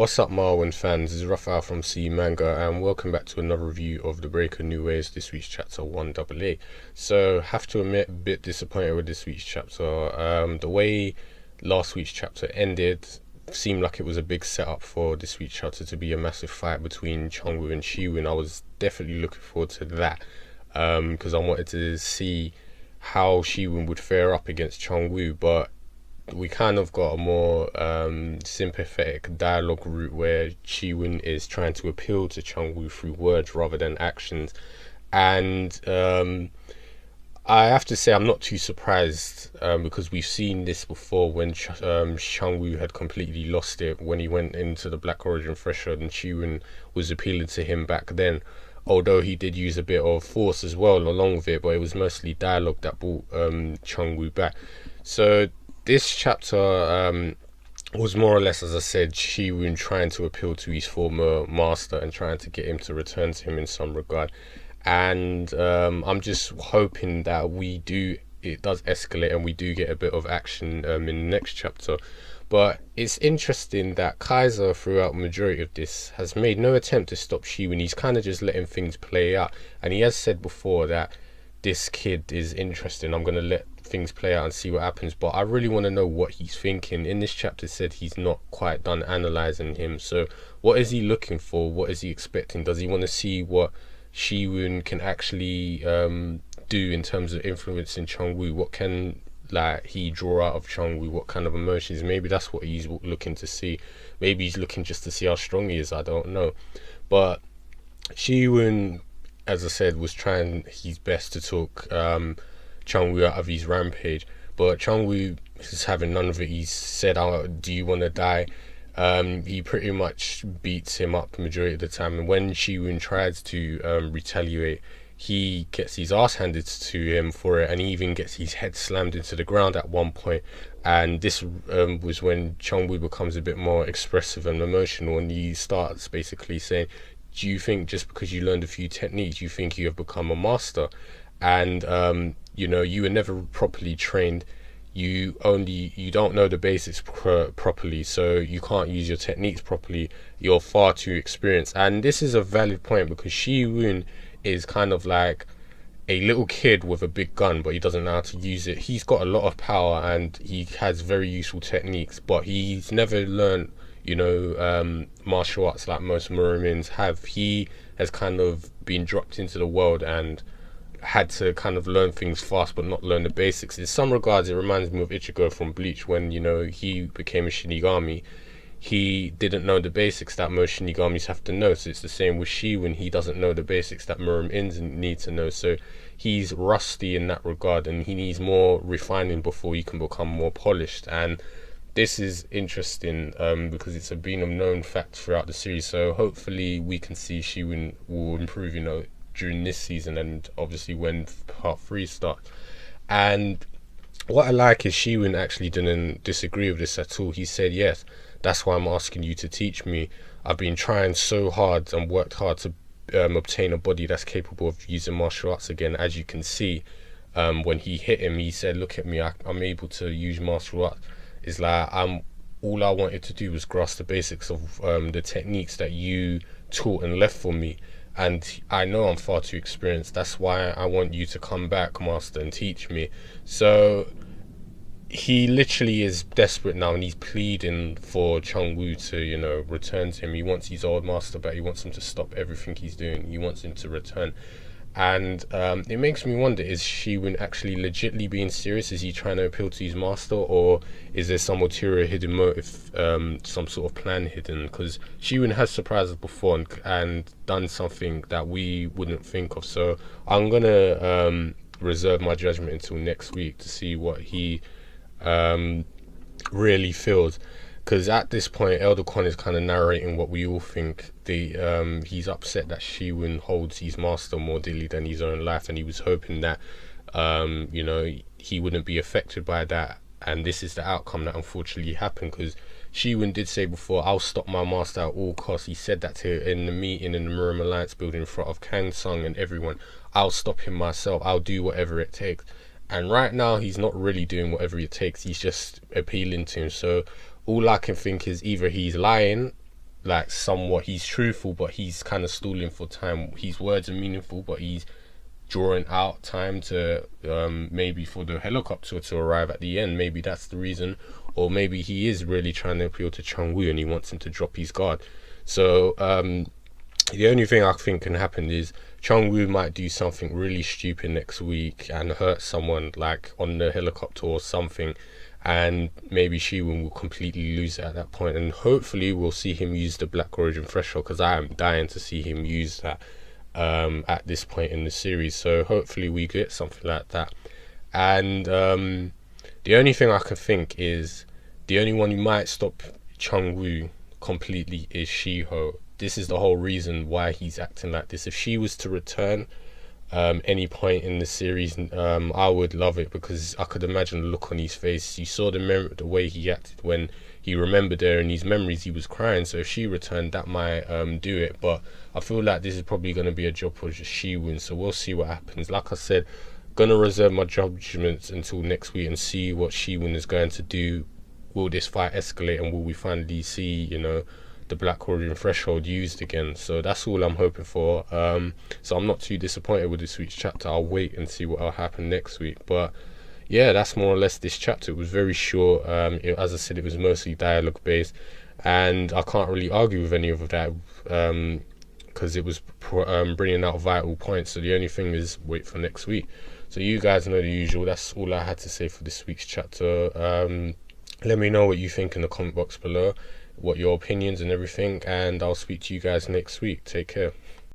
What's up, Marwen fans? This is Raphael from C Manga, and welcome back to another review of the Breaker New Ways, this week's chapter 1AA. So, have to admit, a bit disappointed with this week's chapter. The way last week's chapter ended seemed like it was a big setup for this week's chapter to be a massive fight between Chun-Woo and Shi-Woon. I was definitely looking forward to that, because I wanted to see how Shi-Woon would fare up against Chun-Woo, but we kind of got a more sympathetic dialogue route where Shi-Woon is trying to appeal to Chun-Woo through words rather than actions. And I have to say I'm not too surprised, because we've seen this before when Chun-Woo had completely lost it when he went into the Black Origin threshold, and Shi-Woon was appealing to him back then. Although he did use a bit of force as well along with it, but it was mostly dialogue that brought Chun-Woo back. So this chapter was more or less, as I said, Shi-Woon trying to appeal to his former master and trying to get him to return to him in some regard. And I'm just hoping that it does escalate and we do get a bit of action in the next chapter. But it's interesting that Kaiser, throughout the majority of this, has made no attempt to stop Shi-Woon. He's kind of just letting things play out. And he has said before that this kid is interesting, I'm going to let things play out and see what happens. But I really want to know what he's thinking. In this chapter, said he's not quite done analysing him. So what is he looking for? What is he expecting? Does he want to see what Shi-Woon can actually do in terms of influencing Chun-Woo? What can he draw out of Chun-Woo? What kind of emotions? Maybe that's what he's looking to see. Maybe he's looking just to see how strong he is. I don't know. But Shi-Woon, as I said, was trying his best to talk Chun-Woo out of his rampage, but Chun-Woo is having none of it. He said, do you want to die? He pretty much beats him up the majority of the time, and when Shi-Woon tries to retaliate, he gets his ass handed to him for it, and he even gets his head slammed into the ground at one point. And this was when Chun-Woo becomes a bit more expressive and emotional, and he starts basically saying, do you think just because you learned a few techniques, you think you have become a master? And you were never properly trained. You don't know the basics properly, so you can't use your techniques properly. You're far too experienced. And this is a valid point, because Shi-Woon is kind of like a little kid with a big gun, but he doesn't know how to use it. He's got a lot of power and he has very useful techniques, but he's never learned martial arts like most Marines have. He has kind of been dropped into the world and had to kind of learn things fast but not learn the basics. In some regards it reminds me of Ichigo from Bleach, when he became a Shinigami. He didn't know the basics that most Shinigamis have to know. So it's the same with Shi-Woon. He doesn't know the basics that Murumins need to know. So he's rusty in that regard, and he needs more refining before he can become more polished. And this is interesting because it's been a known fact throughout the series. So hopefully we can see Shi-Woon will improve during this season, and obviously when part 3 starts. And what I like is Shi-Woon actually didn't disagree with this at all. He said, yes, that's why I'm asking you to teach me. I've been trying so hard and worked hard to obtain a body that's capable of using martial arts again. As you can see, when he hit him, he said, look at me, I'm able to use martial arts. It's like all I wanted to do was grasp the basics of the techniques that you taught and left for me. And I know I'm far too experienced. That's why I want you to come back, master, and teach me. So he literally is desperate now, and he's pleading for Chun-Woo to return to him. He wants his old master back. He wants him to stop everything he's doing. He wants him to return. And it makes me wonder, is Shi-Woon actually legitimately being serious? Is he trying to appeal to his master, or is there some ulterior hidden motive, some sort of plan hidden? Because Shi-Woon has surprised us before and done something that we wouldn't think of. So I'm gonna reserve my judgment until next week to see what he really feels. Because at this point, Elder Quan is kind of narrating what we all think. He's upset that Shi-Woon holds his master more dearly than his own life, and he was hoping that he wouldn't be affected by that. And this is the outcome that unfortunately happened, because Shi-Woon did say before, I'll stop my master at all costs. He said that in the meeting in the Murim Alliance building in front of Kang-Sung and everyone. I'll stop him myself. I'll do whatever it takes. And right now, he's not really doing whatever it takes. He's just appealing to him. So all I can think is either he's lying like somewhat, he's truthful, but he's kind of stalling for time. His words are meaningful, but he's drawing out time to maybe for the helicopter to arrive at the end. Maybe that's the reason, or maybe he is really trying to appeal to Chun-Woo and he wants him to drop his guard. So the only thing I think can happen is Chun-Woo might do something really stupid next week and hurt someone like on the helicopter or something, and maybe Shi-Woon will completely lose it at that point, and hopefully we'll see him use the Black Origin Threshold, because I am dying to see him use that at this point in the series. So hopefully we get something like that. And the only thing I can think is the only one who might stop Chun-Woo completely is Shi-Ho. This is the whole reason why he's acting like this. If she was to return any point in the series, I would love it, because I could imagine the look on his face. You saw the way he acted when he remembered her in his memories. He was crying. So if she returned, that might do it. But I feel like this is probably going to be a job for Shi-Woon, so we'll see what happens. Like I said, gonna reserve my judgments until next week and see what Shi-Woon is going to do. Will this fight escalate, and will we finally see, you know, the Black Origin Threshold used again? So that's all I'm hoping for. So I'm not too disappointed with this week's chapter. I'll wait and see what will happen next week. But yeah, that's more or less this chapter. It was very short. As I said, it was mostly dialogue based, and I can't really argue with any of that because it was bringing out vital points. So the only thing is wait for next week. So you guys know the usual. That's all I had to say for this week's chapter. Let me know what you think in the comment box below, what your opinions and everything, and I'll speak to you guys next week. Take care.